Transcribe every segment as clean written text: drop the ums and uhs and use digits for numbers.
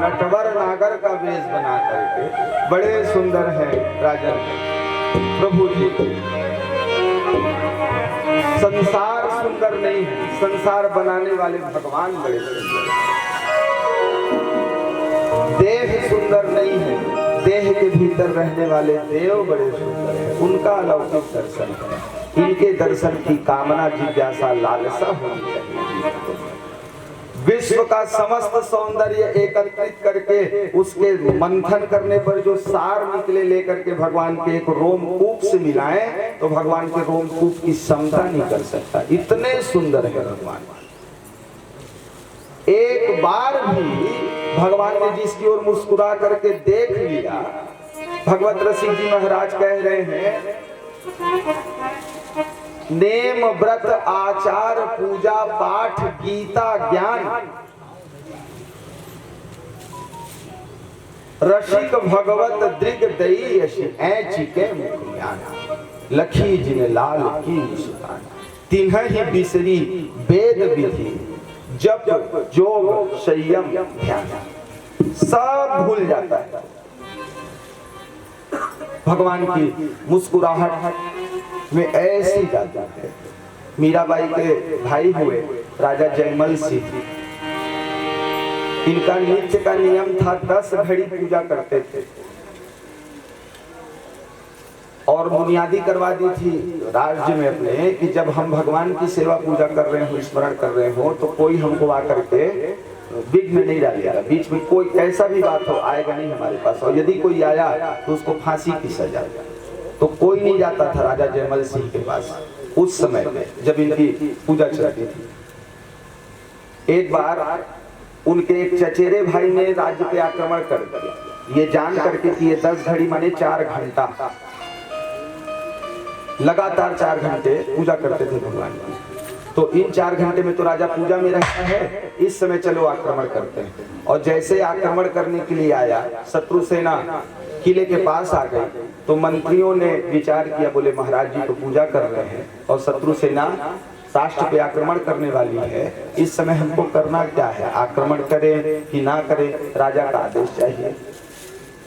नटवर नागर का वेश बना करके बड़े सुंदर हैं राजन प्रभु जी। संसार सुंदर नहीं है, संसार बनाने वाले भगवान बड़े सुंदर हैं। देह सुंदर नहीं है, देह के भीतर रहने वाले देव बड़े सुंदर हैं। उनका अलौकिक दर्शन है, इनके दर्शन की कामना जिज्ञासा लालसा होनी चाहिए। विश्व का समस्त सौंदर्य एकत्रित करके उसके मंथन करने पर जो सार निकले लेकर के भगवान के एक रोमकूप से मिलाएं तो भगवान के रोमकूप की क्षमता नहीं कर सकता, इतने सुंदर है भगवान। एक बार भी भगवान ने जिसकी ओर मुस्कुरा करके देख लिया, भगवत रसिक जी महाराज कह रहे हैं, नेम व्रत आचार पूजा पाठ गीता ज्ञान रसिक भगवत दृग दई यशि ऐची के मुख ज्ञान लखी जिन लाल की सुतान तिन्ह ही बिसरी वेद विधि जप जोग संयम ध्यान, सब भूल जाता है। भगवान की मुस्कुराहट में ऐसी जाता है। मीराबाई के भाई हुए राजा जयमल सिंह, इनका नित्य का नियम था 10 घड़ी पूजा करते थे और बुनियादी करवा दी थी राज्य में अपने कि जब हम भगवान की सेवा पूजा कर रहे हो, स्मरण कर रहे हो, तो कोई हमको आकर के विघ्न नहीं डालेगा, बीच में कोई कैसा भी बात हो आएगा नहीं हमारे पास, और यदि कोई आया तो उसको फांसी की सजा। तो कोई नहीं जाता था राजा जयमल सिंह के पास उस समय में जब इनकी पूजा चलती थी। एक बार उनके एक चचेरे भाई ने राज्य पे आक्रमण कर दिया, ये जान करके कि ये 10 घड़ी माने 4 घंटा, लगातार 4 घंटे पूजा करते थे भगवान की। तो इन 4 घंटे में तो राजा पूजा में रहता है, इस समय चलो आक्रमण करते हैं। और जैसे आक्रमण करने के लिए आया, शत्रु सेना किले के पास आ गई, तो मंत्रियों ने विचार किया, बोले महाराज जी तो पूजा कर रहे हैं और शत्रु सेना राष्ट्र पे आक्रमण करने वाली है, इस समय हमको करना क्या है, आक्रमण करें कि ना करें, राजा का आदेश चाहिए।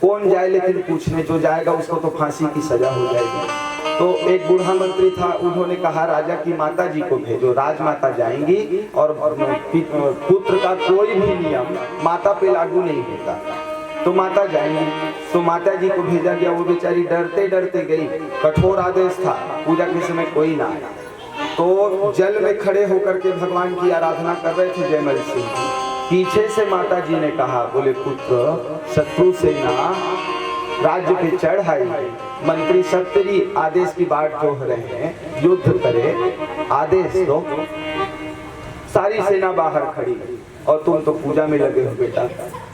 कौन जाए लेकिन पूछने, जो जाएगा उसको तो फांसी की सजा हो जाएगी। तो एक बूढ़ा मंत्री था, उन्होंने कहा राजा की माता जी को भेजो, राजमाता जाएंगी और पुत्र का कोई भी नियम माता पे लागू नहीं होता, तो माता जाएंगी। तो माता जी को भेजा गया, वो बेचारी डरते डरते गई, कठोर आदेश था, पूजा के समय कोई ना आया। तो जल में खड़े होकर के भगवान की आराधना कर रहे थे जयमल सिंह। पीछे से माता जी ने कहा, बोले पुत्र शत्रु सेना राज्य पे चढ़ आई, मंत्री सब तेरी आदेश की बाट जोह रहे हैं, युद्ध करे, आदेश दो। सारी सेना बाहर खड़ी और तुम तो पूजा में लगे हो बेटा।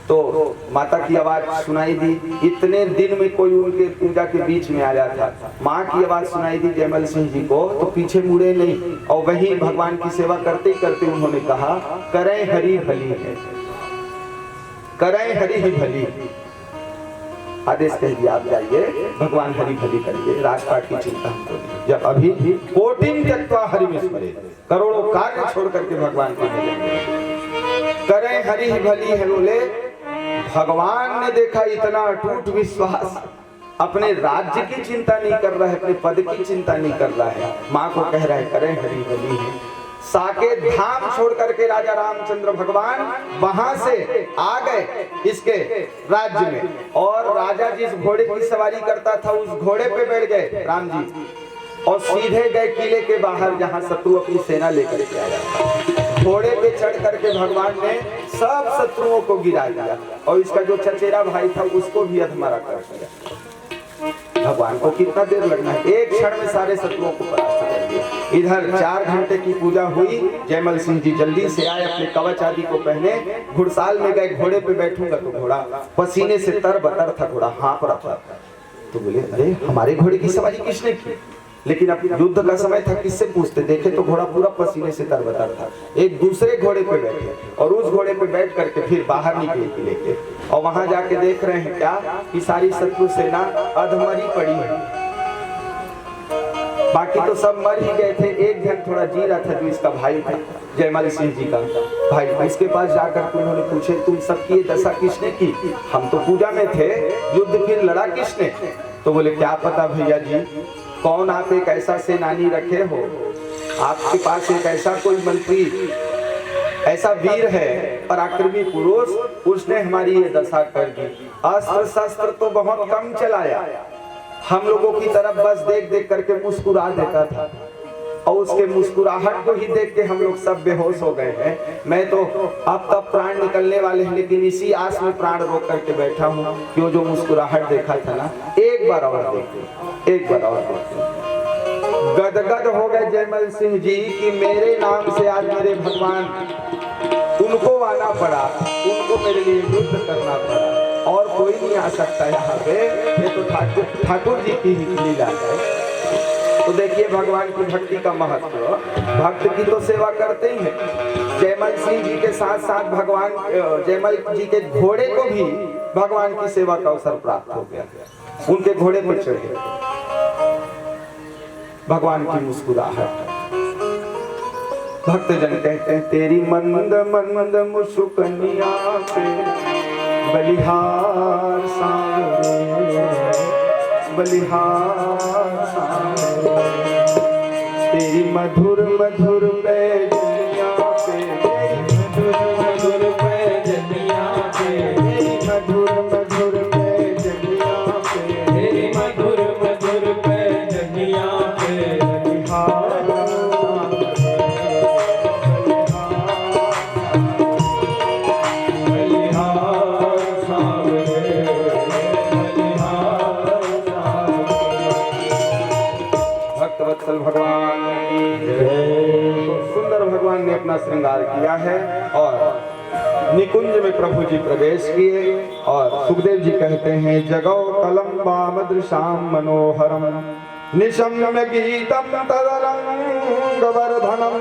तो माता की आवाज सुनाई दी, इतने दिन में कोई उनके पूजा के बीच में आया था। माँ की आवाज सुनाई दी जयमल सिंह जी को, तो पीछे मुड़े नहीं और वही भगवान की सेवा करते करते उन्होंने कहा, करें हरि भली है, करें हरि ही भली। आदेश कह दिया, आप जाइए, भगवान हरि भली करिए, राजपाट की चिंता हमको नहीं। जब अभी कोटिन त्यक्त्वा हरिं स्मरेत्, करोड़ों कार्य छोड़ करके भगवान को करें हरि ही भली है। बोले भगवान ने देखा इतना अटूट विश्वास, अपने राज्य की चिंता नहीं कर रहा है, अपने पद की चिंता नहीं कर रहा है, माँ को कह रहा है करें हरि भली है। साकेत धाम छोड़ करके राजा रामचंद्र भगवान वहां से आ गए इसके राज्य में, और राजा जिस घोड़े की सवारी करता था उस घोड़े पे बैठ गए राम जी, और सीधे गए किले के बाहर जहां शत्रु अपनी सेना लेकर के आया। घोड़े पे चढ़ करके भगवान ने सब शत्रुओं को गिरा दिया, और इसका जो चचेरा भाई था उसको भी अधमरा कर दिया। भगवान को कितना देर लगना है, एक क्षण में सारे शत्रुओं को परास्त कर दिया। इधर 4 घंटे की पूजा हुई, जयमल सिंह जी जल्दी से आए, अपने कवच आदि को पहने, घुड़साल में गए, घोड़े पे बैठूंगा तो घोड़ा पसीने से तर-बतर था, घोड़ा हाँफ रहा था। तो बोले अरे हमारे घोड़े की सवारी किसने की, लेकिन अब युद्ध का समय था, किससे पूछते, देखे तो घोड़ा पूरा पसीने से तरबतर था। एक दूसरे घोड़े पे बैठे और उस घोड़े पे बैठ करके फिर बाहर निकले किले के, और वहां जाके देख रहे हैं क्या कि सारी शत्रु सेना अधमरी पड़ी है, बाकी तो सब मर ही गए थे। एक जन थोड़ा जी रहा था, जो इसका भाई था जयमल सिंह जी का भाई, इसके पास जाकर उन्होंने पूछे तुम सबकी ये दशा किसने की, हम तो पूजा में थे, युद्ध फिर लड़ा किसने। तो बोले क्या पता भैया जी, कौन आप एक ऐसा सेनानी रखे हो, आपके पास एक ऐसा कोई मंत्री, ऐसा वीर है, पराक्रमी पुरुष, उसने हमारी ये दशा कर दी। अस्त्र शस्त्र तो बहुत कम चलाया, हम लोगों की तरफ बस देख देख करके मुस्कुरा देता था, और उसके मुस्कुराहट को ही देख के हम लोग सब बेहोश हो गए हैं। मैं तो अब तक प्राण निकलने वाले हैं, लेकिन इसी आस में प्राण रोक करके बैठा हूँ कि वो जो मुस्कुराहट देखा था ना, एक बार और देखो, एक बार और देखो। गदगद हो गए जयमल सिंह जी कि मेरे नाम से आज मेरे भगवान, उनको आना पड़ा, उनको मेरे लिए युद्ध करना पड़ा, और कोई नहीं आ सकता यहाँ पे, ये तो ठाकुर जी की ही लीला है। तो देखिए भगवान की भक्ति का महत्व, भक्त की तो सेवा करते ही हैं। जयमल सिंह जी के साथ साथ भगवान जयमल जी के घोड़े को भी भगवान की सेवा का अवसर प्राप्त हो गया, उनके घोड़े पर चढ़े। भगवान की मुस्कुराहट, भक्तजन कहते हैं तेरी मंद मंद मुस्कुनिया पे बलिहार सांवरे, बलिहार सांवरे, तेरी मधुर मधुर पैजनिया पे, मधुर मधुर पैजनिया पे, मधुर मधुर पैजनिया पे, तेरी मधुर मधुर पैजनिया पे, बलिहार भगवान सुंदर भगवान ने अपना श्रृंगार किया है, और निकुंज में प्रभु जी प्रवेश किए। और सुखदेव जी कहते हैं जगौ कलम वाम दृशाम मनोहरम निशम्य गीतम तदरंग वर्धनम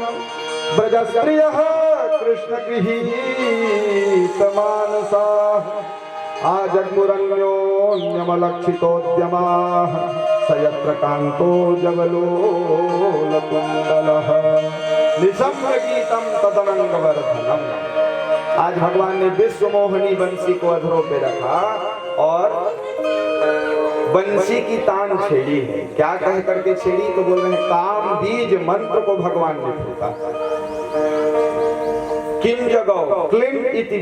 ब्रजस्त्रियः कृष्ण गृहीत मानसा आजग्मुरन्योन्यमलक्षितोद्यमाः सयत्र कांतो जगलोलकुंडलः निशम्य गीतम तदरंग वर्धनम। आज भगवान ने विश्व मोहनी बंसी को अधरों पे रखा और बंसी की तान छेड़ी है। क्या कह करके छेड़ी? तो बोल रहे हैं काम बीज मंत्र को भगवान ने फूका। किम जगौ क्लीम इति